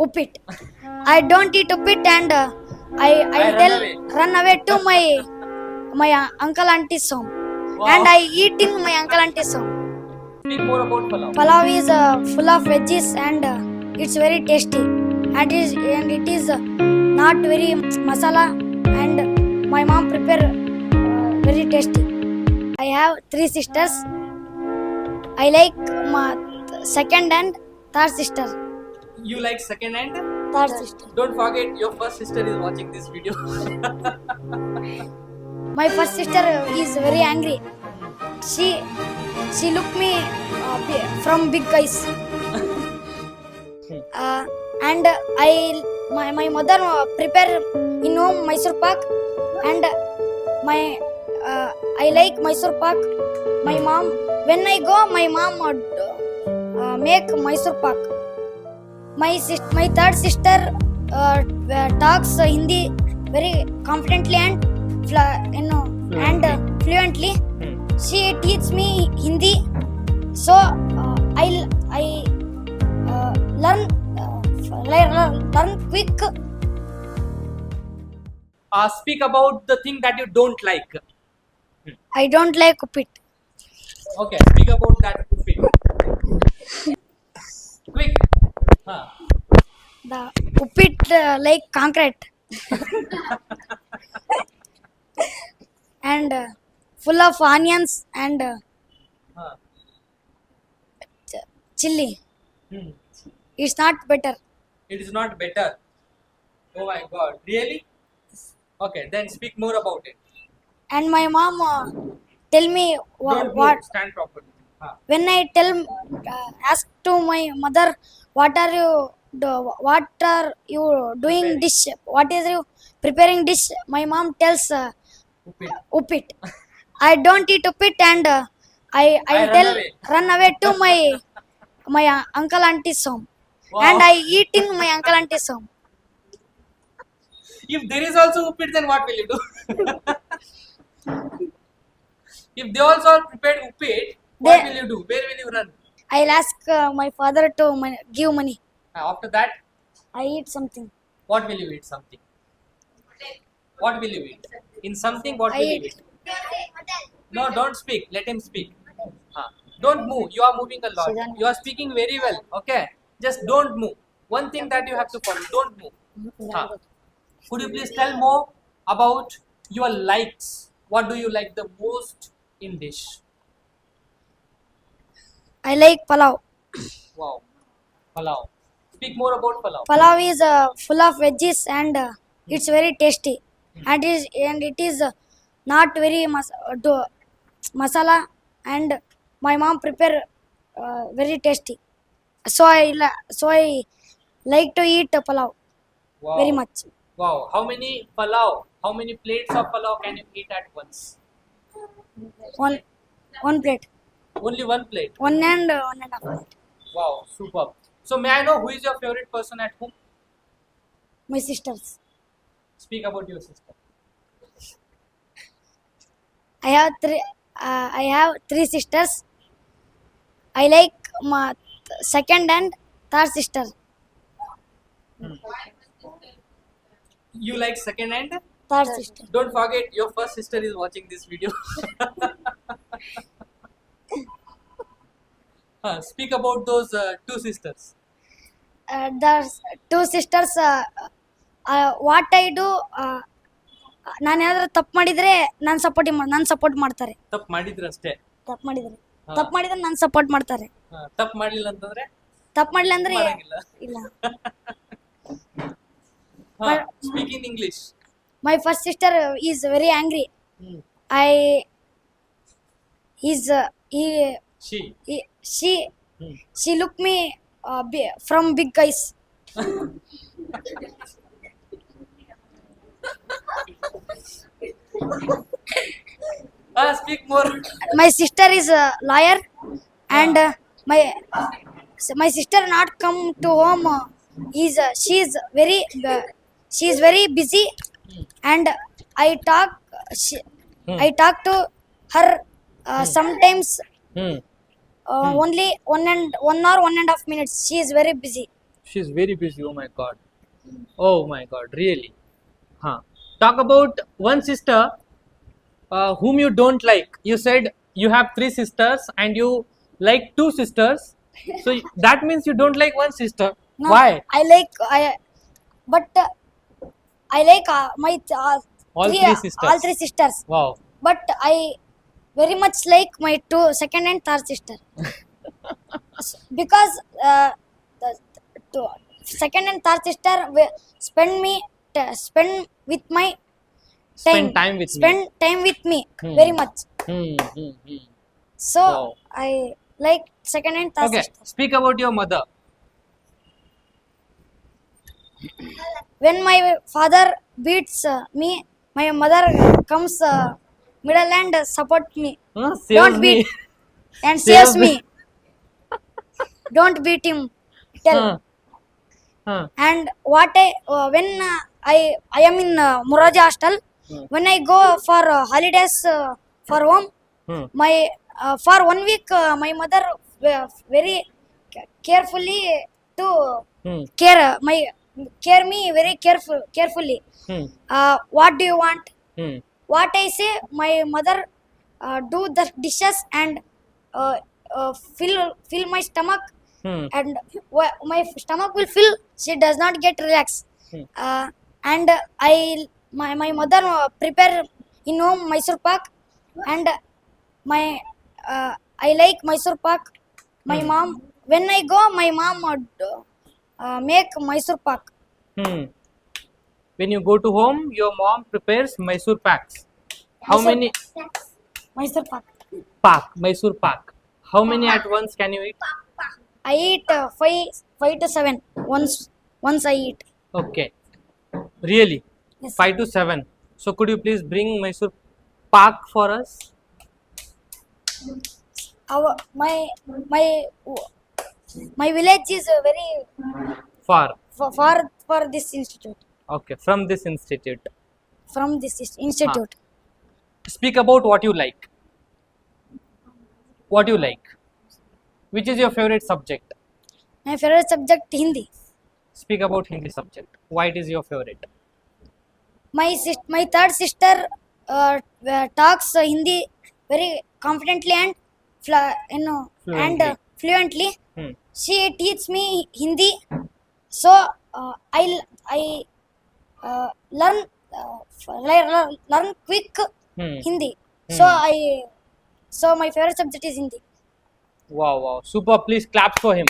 Uppit. I don't eat uppit and I run away to my uncle auntie's home. Wow. And I eat in my uncle auntie's home. Speak more about palav. Palav is full of veggies and it's very tasty. And it is not very masala and my mom prepare very tasty. I have 3 sisters. I like my second and third sister. You like second and? Third sister. Don't forget, your first sister is watching this video. My first sister is very angry. She looked me from big eyes. And my mother prepare in home Mysore pak and I like Mysore pak. My mom, when I go, my mom make Mysore pak. My third sister talks Hindi very confidently and fluently. She teaches me Hindi, so I learn quick. Speak about the thing that you don't like. I don't like uppit. Okay, speak about that. Quick. The uppit like concrete and full of onions and chili. It's not better. It is not better. Oh my god, really? Okay, then speak more about it. And my mom tell me Don't what move, stand properly. when I ask to my mother what are you doing dish, what is you preparing dish, my mom tells uppit. I don't eat uppit and I run away to my uncle auntie's home. Wow. And I eat in my uncle auntie's home. If there is also uppit, then what will you do? If they also are prepared uppit, what will you do? Where will you run? I'll ask my father to give money. After that, I eat something. what will you eat? Something. What will you eat? In something, what I will you eat. eat? No, don't speak. Let him speak. Don't move. You are moving a lot. You are speaking very well. Okay. Just don't move. One thing that you have to follow. Don't move. Could you please tell more about your likes? What do you like the most in dish? I like palav. Wow. Palav. Speak more about palav. Palav is full of veggies and it's very tasty. And it is not very masala and my mom prepare very tasty. So I like to eat palav Wow. very much. Wow. How many plates of palav can you eat at once? One plate. Only one plate. One and a half plate. Wow. Superb. So may I know who is your favorite person at home? My sisters. Speak about your sister. I have 3 sisters. I like my second and third sister. You like second and? Third sister. Don't forget, your first sister is watching this video. Speak about those 2 sisters. The 2 sisters. What I do, ನಾನು ಏನಾದರೂ ತಪ್ಪು ಮಾಡಿದರೆ ನಾನು support ಮಾಡ್ತಾರೆ. ತಪ್ಪು ಮಾಡಿದ್ರೆ ಅಷ್ಟೇ. ತಪ್ಪು ಮಾಡಿದ್ರೆ ನಾನು ಸಪೋರ್ಟ್ ಮಾಡ್ತಾರೆ. ತಪ್ಪು ಮಾಡಲಿಲ್ಲ ಅಂತಂದ್ರೆ? ತಪ್ಪು ಮಾಡಲಿಲ್ಲ ಅಂದ್ರೆ ಇಲ್ಲ. Speak in English. My first sister is very angry. She looked me from big eyes. Speak more. My sister is a lawyer and my sister not come to home. She is very busy and I talk to her sometimes only 1 hour 1.5 minutes. She is very busy. She's very busy. Oh my god. Oh my god. Really. Huh. Talk about one sister whom you don't like. You said you have three sisters and you like two sisters. So that means you don't like one sister. No, Why? but I like my All three three sisters. all three sisters. Wow. But I very much like my second and third sister because the two, second and third sister spend with my Spend time with me. spend time with me Hmm. very much. Hmm. So Wow. I like second and third Okay. sister. Speak about your mother. When my father beats me, my mother comes middle and support me. Saves Don't me. beat and Saves saves me. Don't beat him. Tell. Huh. Huh. And what when I am in Muraji hostel, Hmm. when I go for holidays for home, Hmm. my for 1 week my mother very carefully to Hmm. care me very carefully. Hmm. What do you want? Hmm. What I say, my mother do the dishes and uh, fill my stomach, Hmm. and my stomach will fill. She does not get relaxed. Hmm. And my mother prepare in home Mysore pak, and my I like Mysore pak. My Hmm. mom, when I go, my mom make Mysore pak. Hmm. When you go to home, your mom prepares Mysore packs. How Mysore- many Mysore pak. Mysore pak? How many at once can you eat? I eat five to seven once I eat. Okay. Really? Yes. 5 to 7. So could you please bring Mysore pak for us? My my village is very Far. for this institute. Okay. From this institute. From this institute. Speak about what you like. What you like. Which is your favorite subject? My favorite subject Hindi. Speak about Hindi subject. Why it is your favorite? My third sister talks Hindi very confidently and Fluently. fluently. Hmm. She teaches me Hindi, so I learn learn quick Hmm. Hindi. Hmm. So my favorite subject is Hindi. Wow. Super. Please clap for him.